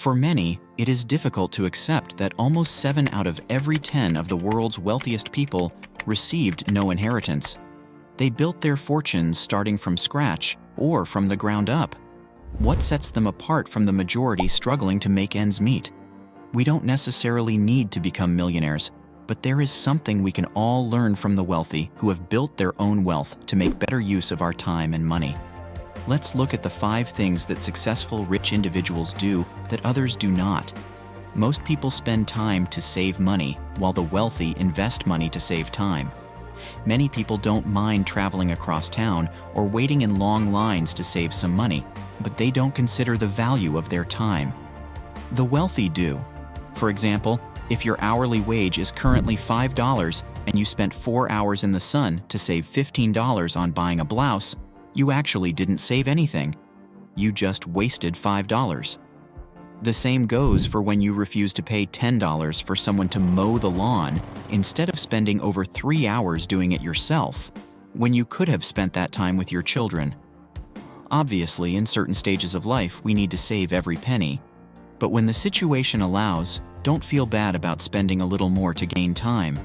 For many, it is difficult to accept that almost 7 out of every 10 of the world's wealthiest people received no inheritance. They built their fortunes starting from scratch or from the ground up. What sets them apart from the majority struggling to make ends meet? We don't necessarily need to become millionaires, but there is something we can all learn from the wealthy who have built their own wealth to make better use of our time and money. Let's look at the 5 things that successful rich individuals do that others do not. Most people spend time to save money, while the wealthy invest money to save time. Many people don't mind traveling across town or waiting in long lines to save some money, but they don't consider the value of their time. The wealthy do. For example, if your hourly wage is currently $5 and you spent 4 hours in the sun to save $15 on buying a blouse, you actually didn't save anything. You just wasted $5. The same goes for when you refuse to pay $10 for someone to mow the lawn instead of spending over 3 hours doing it yourself, when you could have spent that time with your children. Obviously, in certain stages of life, we need to save every penny. But when the situation allows, don't feel bad about spending a little more to gain time.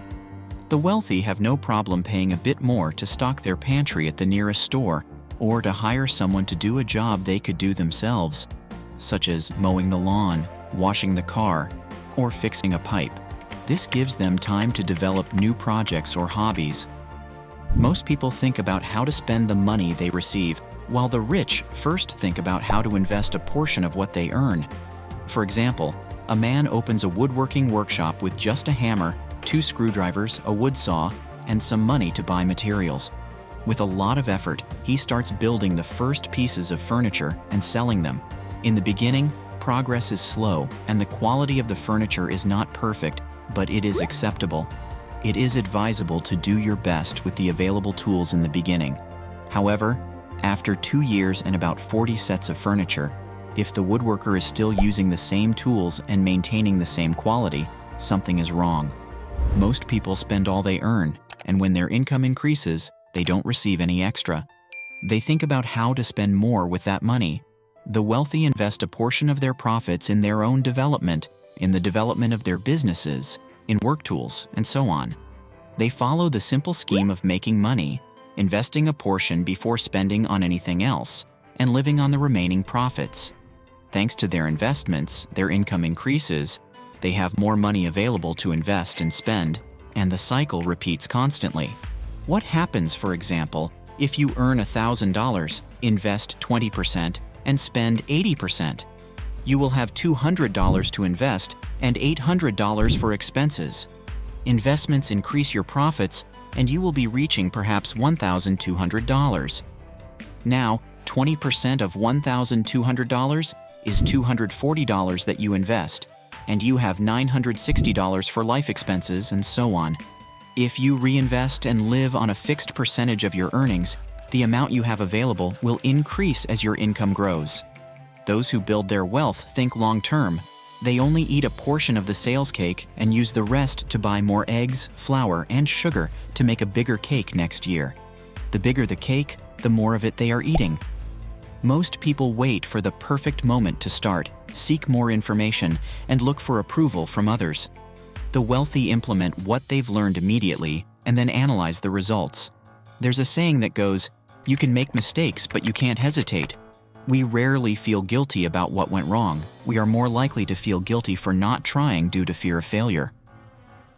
The wealthy have no problem paying a bit more to stock their pantry at the nearest store or to hire someone to do a job they could do themselves, such as mowing the lawn, washing the car, or fixing a pipe. This gives them time to develop new projects or hobbies. Most people think about how to spend the money they receive, while the rich first think about how to invest a portion of what they earn. For example, a man opens a woodworking workshop with just a hammer, 2 screwdrivers, a wood saw, and some money to buy materials. With a lot of effort, he starts building the first pieces of furniture and selling them. In the beginning, progress is slow, and the quality of the furniture is not perfect, but it is acceptable. It is advisable to do your best with the available tools in the beginning. However, after 2 years and about 40 sets of furniture, if the woodworker is still using the same tools and maintaining the same quality, something is wrong. Most people spend all they earn, and when their income increases, they don't receive any extra. They think about how to spend more with that money. The wealthy invest a portion of their profits in their own development, in the development of their businesses, in work tools, and so on. They follow the simple scheme of making money, investing a portion before spending on anything else, and living on the remaining profits. Thanks to their investments, their income increases, they have more money available to invest and spend, and the cycle repeats constantly. What happens, for example, if you earn $1,000, invest 20%, and spend 80%? You will have $200 to invest and $800 for expenses. Investments increase your profits, and you will be reaching perhaps $1,200. Now, 20% of $1,200 is $240 that you invest, and you have $960 for life expenses and so on. If you reinvest and live on a fixed percentage of your earnings, the amount you have available will increase as your income grows. Those who build their wealth think long-term. They only eat a portion of the sales cake and use the rest to buy more eggs, flour, and sugar to make a bigger cake next year. The bigger the cake, the more of it they are eating. Most people wait for the perfect moment to start, seek more information, and look for approval from others. The wealthy implement what they've learned immediately and then analyze the results. There's a saying that goes, "You can make mistakes, but you can't hesitate." We rarely feel guilty about what went wrong. We are more likely to feel guilty for not trying due to fear of failure.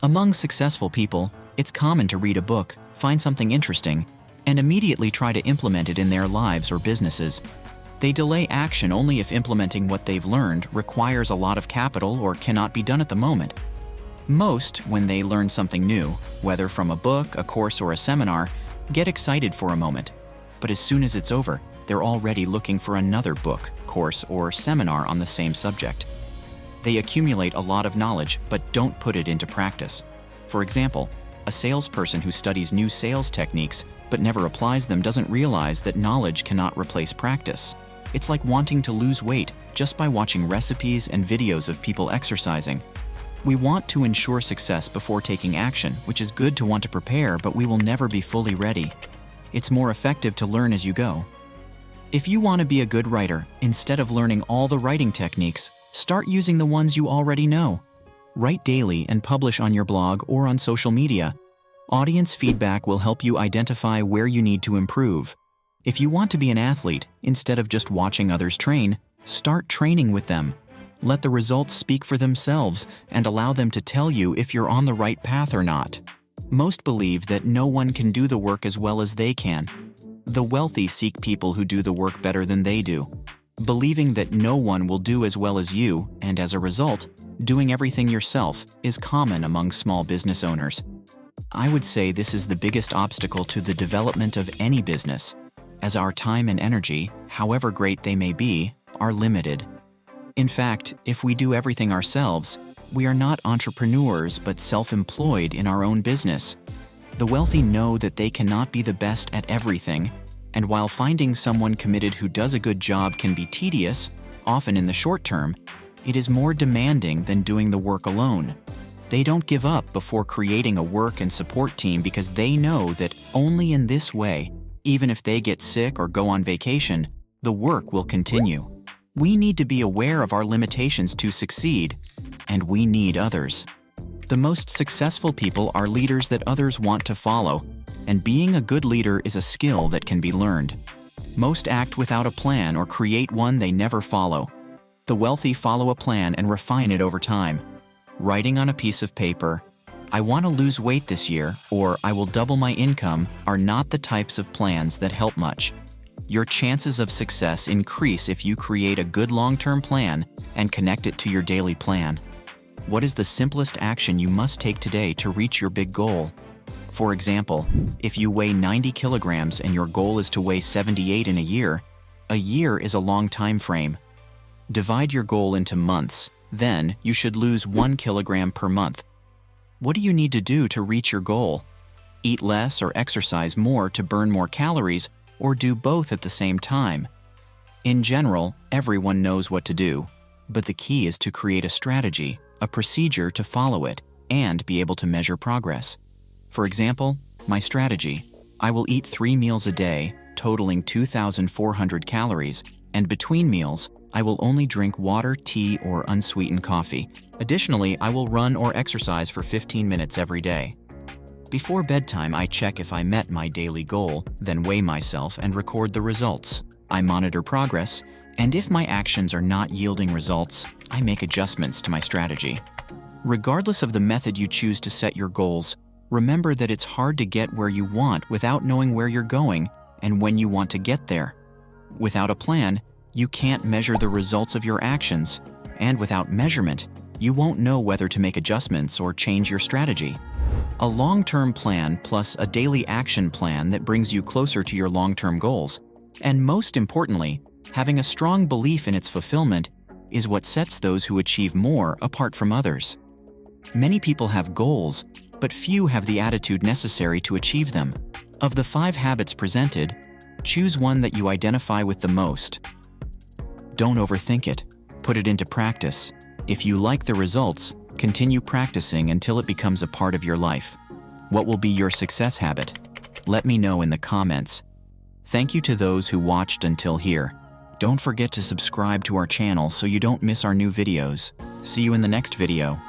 Among successful people, it's common to read a book, find something interesting, and immediately try to implement it in their lives or businesses. They delay action only if implementing what they've learned requires a lot of capital or cannot be done at the moment. Most, when they learn something new, whether from a book, a course, or a seminar, get excited for a moment. But as soon as it's over, they're already looking for another book, course, or seminar on the same subject. They accumulate a lot of knowledge, but don't put it into practice. For example, a salesperson who studies new sales techniques but never applies them doesn't realize that knowledge cannot replace practice. It's like wanting to lose weight just by watching recipes and videos of people exercising. We want to ensure success before taking action, which is good to want to prepare, but we will never be fully ready. It's more effective to learn as you go. If you want to be a good writer, instead of learning all the writing techniques, Start using the ones you already know. Write daily and publish on your blog or on social media. Audience feedback will help you identify where you need to improve. If you want to be an athlete, instead of just watching others train, start training with them. Let the results speak for themselves and allow them to tell you if you're on the right path or not. Most believe that no one can do the work as well as they can. The wealthy seek people who do the work better than they do. Believing that no one will do as well as you, and as a result, doing everything yourself, is common among small business owners. I would say this is the biggest obstacle to the development of any business, as our time and energy, however great they may be, are limited. In fact, if we do everything ourselves, we are not entrepreneurs but self-employed in our own business. The wealthy know that they cannot be the best at everything, and while finding someone committed who does a good job can be tedious, often in the short term, it is more demanding than doing the work alone. They don't give up before creating a work and support team because they know that only in this way, even if they get sick or go on vacation, the work will continue. We need to be aware of our limitations to succeed, and we need others. The most successful people are leaders that others want to follow, and being a good leader is a skill that can be learned. Most act without a plan or create one they never follow. The wealthy follow a plan and refine it over time. Writing on a piece of paper, "I want to lose weight this year," or "I will double my income," are not the types of plans that help much. Your chances of success increase if you create a good long-term plan and connect it to your daily plan. What is the simplest action you must take today to reach your big goal? For example, if you weigh 90 kilograms and your goal is to weigh 78 in a year is a long time frame. Divide your goal into months, then you should lose 1 kilogram per month. What do you need to do to reach your goal? Eat less or exercise more to burn more calories, or do both at the same time? In general, everyone knows what to do, but the key is to create a strategy, a procedure to follow it, and be able to measure progress. For example, my strategy: I will eat 3 meals a day, totaling 2,400 calories, and between meals, I will only drink water, tea, or unsweetened coffee. Additionally, I will run or exercise for 15 minutes every day. Before bedtime, I check if I met my daily goal, then weigh myself and record the results. I monitor progress, and if my actions are not yielding results, I make adjustments to my strategy. Regardless of the method you choose to set your goals, remember that it's hard to get where you want without knowing where you're going and when you want to get there. Without a plan, you can't measure the results of your actions, and without measurement, you won't know whether to make adjustments or change your strategy. A long-term plan plus a daily action plan that brings you closer to your long-term goals, and most importantly, having a strong belief in its fulfillment, is what sets those who achieve more apart from others. Many people have goals, but few have the attitude necessary to achieve them. Of the 5 habits presented, choose one that you identify with the most. Don't overthink it. Put it into practice. If you like the results, continue practicing until it becomes a part of your life. What will be your success habit? Let me know in the comments. Thank you to those who watched until here. Don't forget to subscribe to our channel so you don't miss our new videos. See you in the next video.